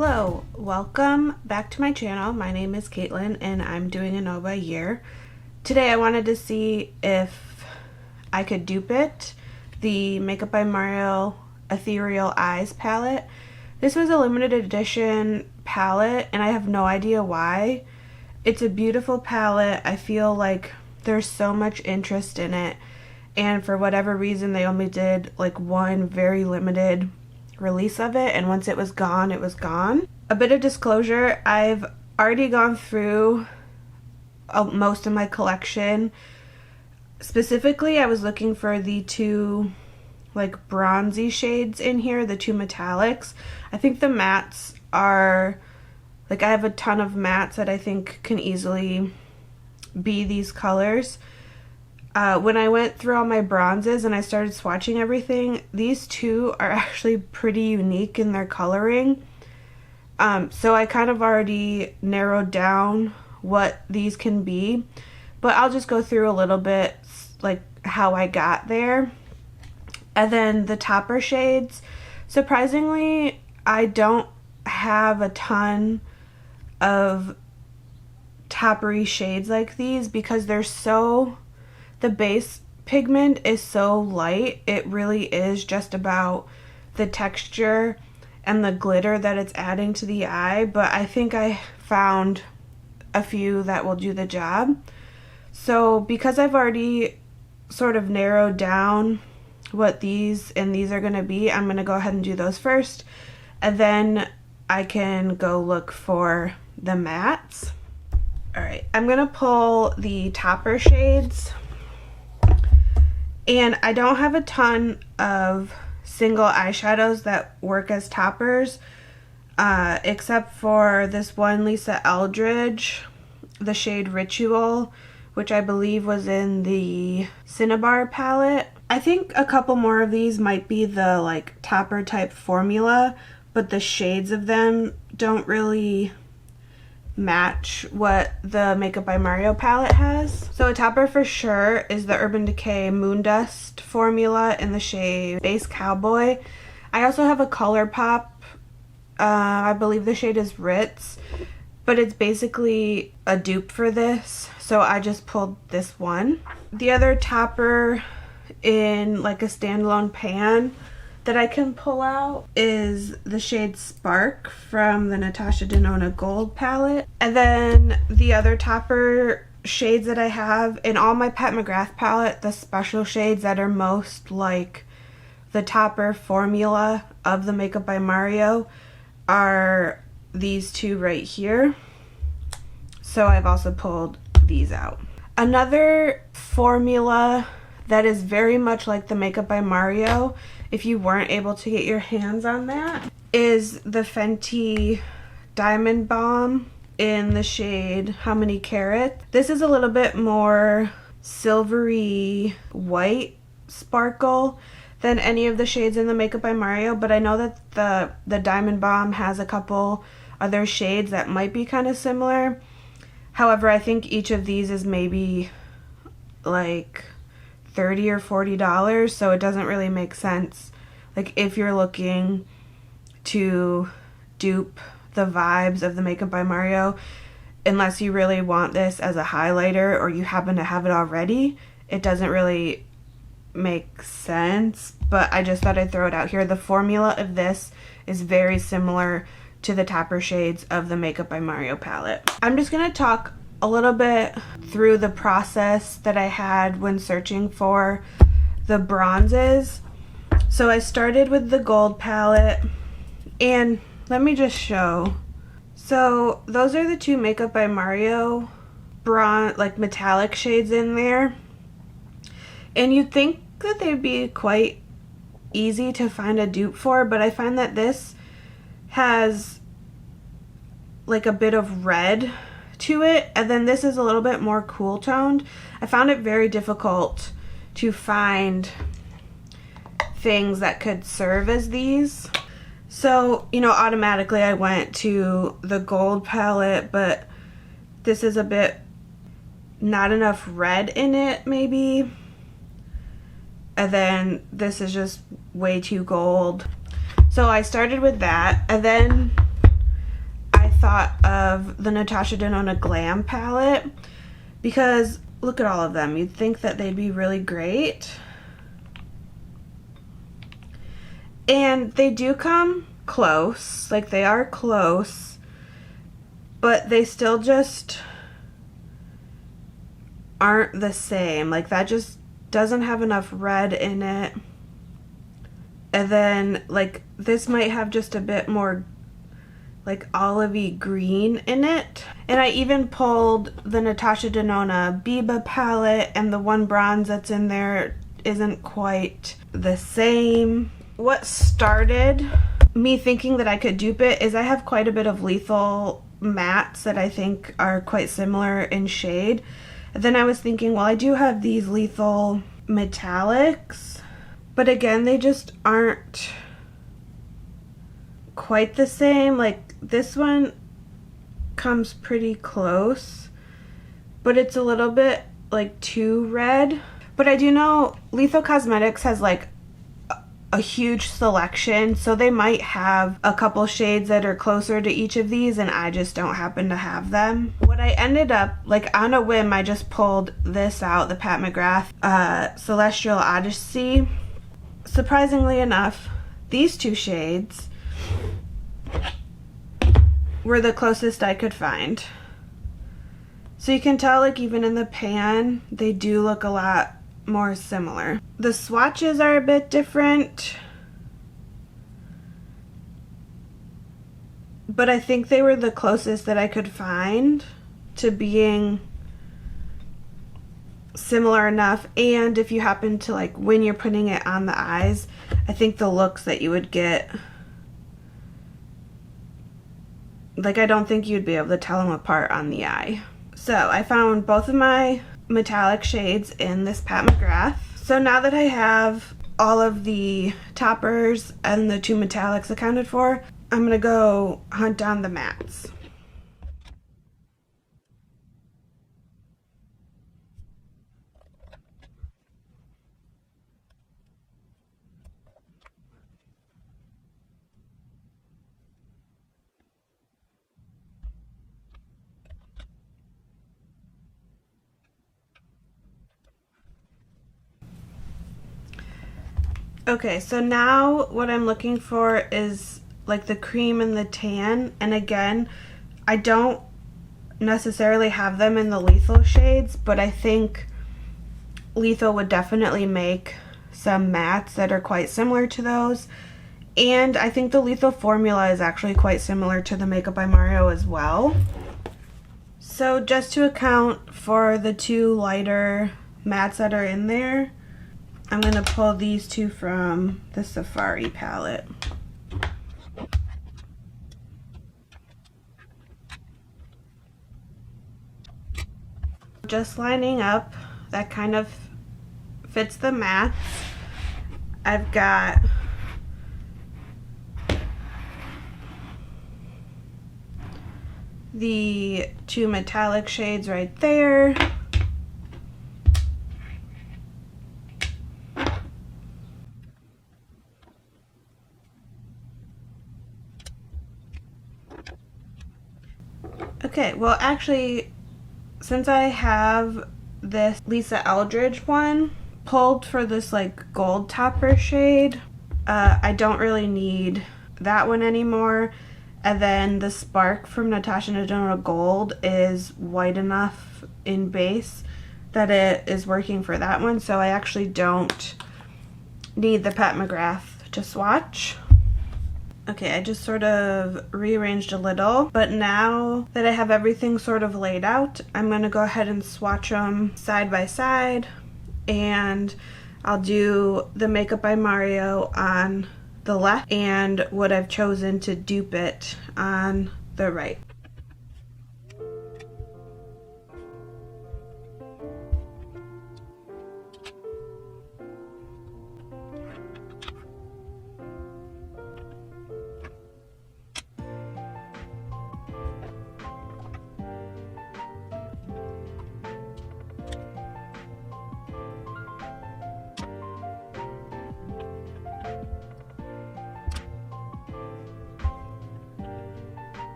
Hello, welcome back to my channel. My name is Caitlin and I'm doing a nobuyyear. Today I wanted to see if I could dupe it, the Makeup by Mario Ethereal Eyes palette. This was a limited edition palette and I have no idea why. It's a beautiful palette. I feel like there's so much interest in it, and for whatever reason they only did like one very limited release of it, and once it was gone, it was gone. A bit of disclosure, I've already gone through most of my collection. Specifically, I was looking for the two like bronzy shades in here, the two metallics. I think the mattes are, like, I have a ton of mattes that I think can easily be these colors. When I went through all my bronzes and I started swatching everything, these two are actually pretty unique in their coloring. So I kind of already narrowed down what these can be, but I'll just go through a little bit like how I got there. And then the topper shades, surprisingly, I don't have a ton of toppery shades like these because they're so... The base pigment is so light. It really is just about the texture and the glitter that it's adding to the eye, but I think I found a few that will do the job. So because I've already sort of narrowed down what these and these are going to be, I'm going to go ahead and do those first, and then I can go look for the mattes. Alright, I'm going to pull the topper shades. And I don't have a ton of single eyeshadows that work as toppers, except for this one Lisa Eldridge, the shade Ritual, which I believe was in the Cinnabar palette. I think a couple more of these might be the like topper type formula, but the shades of them don't really match what the Makeup by Mario palette has. So a topper for sure is the Urban Decay Moondust formula in the shade Base Cowboy. I also have a ColourPop, I believe the shade is Ritz, but it's basically a dupe for this, so I just pulled this one. The other topper in like a standalone pan that I can pull out is the shade Spark from the Natasha Denona Gold palette. And then the other topper shades that I have in all my Pat McGrath palette, the special shades that are most like the topper formula of the Makeup by Mario, are these two right here. So I've also pulled these out. Another formula that is very much like the Makeup by Mario, if you weren't able to get your hands on that, is the Fenty Diamond Balm in the shade How Many Carats. This is a little bit more silvery white sparkle than any of the shades in the Makeup by Mario, but I know that the Diamond Balm has a couple other shades that might be kind of similar. However, I think each of these is maybe like $30 or $40, so it doesn't really make sense, like, if you're looking to dupe the vibes of the Makeup by Mario, unless you really want this as a highlighter or you happen to have it already. It doesn't really make sense, but I just thought I'd throw it out here. The formula of this is very similar to the topper shades of the Makeup by Mario palette. I'm just gonna talk a little bit through the process that I had when searching for the bronzes. So I started with the gold palette, and let me just show. So those are the two Makeup by Mario bronze, like metallic shades in there, and you'd think that they'd be quite easy to find a dupe for, but I find that this has like a bit of red to it, and then this is a little bit more cool toned. I found it very difficult to find things that could serve as these. So, you know, automatically I went to the gold palette, but this is a bit not enough red in it maybe. And then this is just way too gold. So I started with that, and then thought of the Natasha Denona Glam palette, because look at all of them. You'd think that they'd be really great. And they do come close, like they are close, but they still just aren't the same. Like that just doesn't have enough red in it. And then like this might have just a bit more like olivey green in it. And I even pulled the Natasha Denona Biba palette, and the one bronze that's in there isn't quite the same. What started me thinking that I could dupe it is I have quite a bit of lethal mattes that I think are quite similar in shade. And then I was thinking, well, I do have these lethal metallics, but again, they just aren't quite the same. Like this one comes pretty close, but it's a little bit like too red. But I do know Lethal Cosmetics has like a huge selection, so they might have a couple shades that are closer to each of these, and I just don't happen to have them. What I ended up, like on a whim, I just pulled this out, the Pat McGrath Celestial Odyssey. Surprisingly enough, these two shades were the closest I could find. So you can tell, like even in the pan, they do look a lot more similar. The swatches are a bit different, but I think they were the closest that I could find to being similar enough. And if you happen to like, when you're putting it on the eyes, I think the looks that you would get, like I don't think you'd be able to tell them apart on the eye. So I found both of my metallic shades in this Pat McGrath. So now that I have all of the toppers and the two metallics accounted for, I'm gonna go hunt down the mattes. Okay, so now what I'm looking for is like the cream and the tan, and again, I don't necessarily have them in the lethal shades, but I think lethal would definitely make some mattes that are quite similar to those. And I think the lethal formula is actually quite similar to the Makeup by Mario as well. So just to account for the two lighter mattes that are in there, I'm going to pull these two from the Safari palette. Just lining up, that kind of fits the mattes. I've got the two metallic shades right there. Okay, well actually, since I have this Lisa Eldridge one pulled for this like gold topper shade, I don't really need that one anymore. And then the Spark from Natasha Denona Gold is white enough in base that it is working for that one, so I actually don't need the Pat McGrath to swatch. Okay, I just sort of rearranged a little, but now that I have everything sort of laid out, I'm going to go ahead and swatch them side by side, and I'll do the Makeup by Mario on the left and what I've chosen to dupe it on the right.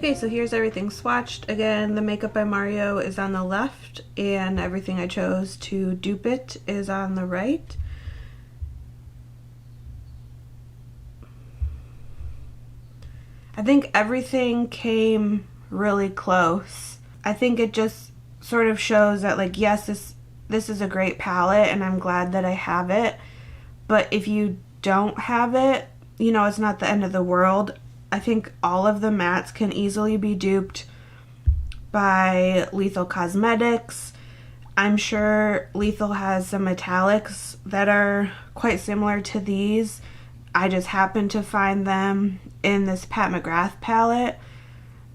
Okay, so here's everything swatched. Again, the Makeup by Mario is on the left, and everything I chose to dupe it is on the right. I think everything came really close. I think it just sort of shows that, like, yes, this is a great palette and I'm glad that I have it, but if you don't have it, you know, it's not the end of the world. I think all of the mattes can easily be duped by Lethal Cosmetics. I'm sure Lethal has some metallics that are quite similar to these. I just happened to find them in this Pat McGrath palette.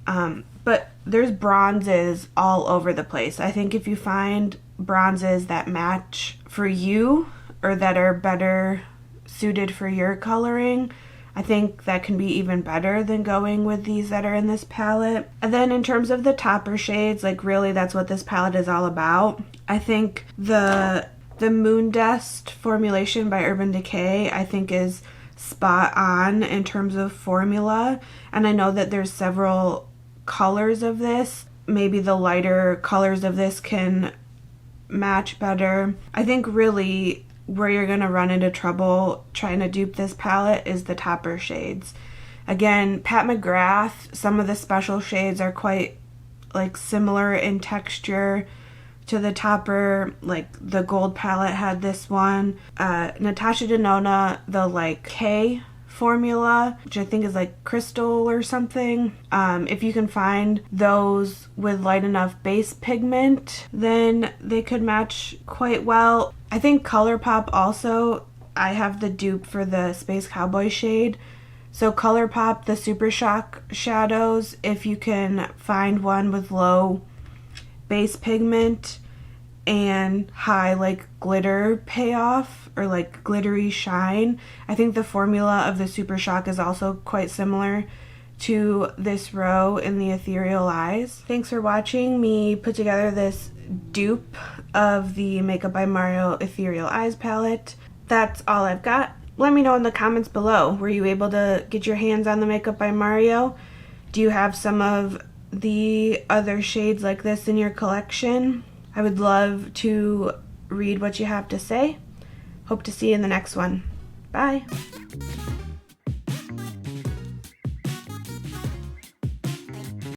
But there's bronzes all over the place. I think if you find bronzes that match for you or that are better suited for your coloring, I think that can be even better than going with these that are in this palette. And then in terms of the topper shades, like really that's what this palette is all about. I think the Moon Dust formulation by Urban Decay I think is spot on in terms of formula, and I know that there's several colors of this. Maybe the lighter colors of this can match better. I think really where you're gonna run into trouble trying to dupe this palette is the topper shades. Again, Pat McGrath, some of the special shades are quite like similar in texture to the topper. Like the gold palette had this one. Natasha Denona, the like K formula, which I think is like crystal or something. If you can find those with light enough base pigment, then they could match quite well. I think ColourPop also, I have the dupe for the Space Cowboy shade. So ColourPop, the Super Shock shadows, if you can find one with low base pigment and high like glitter payoff or like glittery shine, I think the formula of the Super Shock is also quite similar to this row in the Ethereal Eyes. Thanks for watching me put together this dupe of the Makeup by Mario Ethereal Eyes palette. That's all I've got. Let me know in the comments below. Were you able to get your hands on the Makeup by Mario? Do you have some of the other shades like this in your collection? I would love to read what you have to say. Hope to see you in the next one. Bye.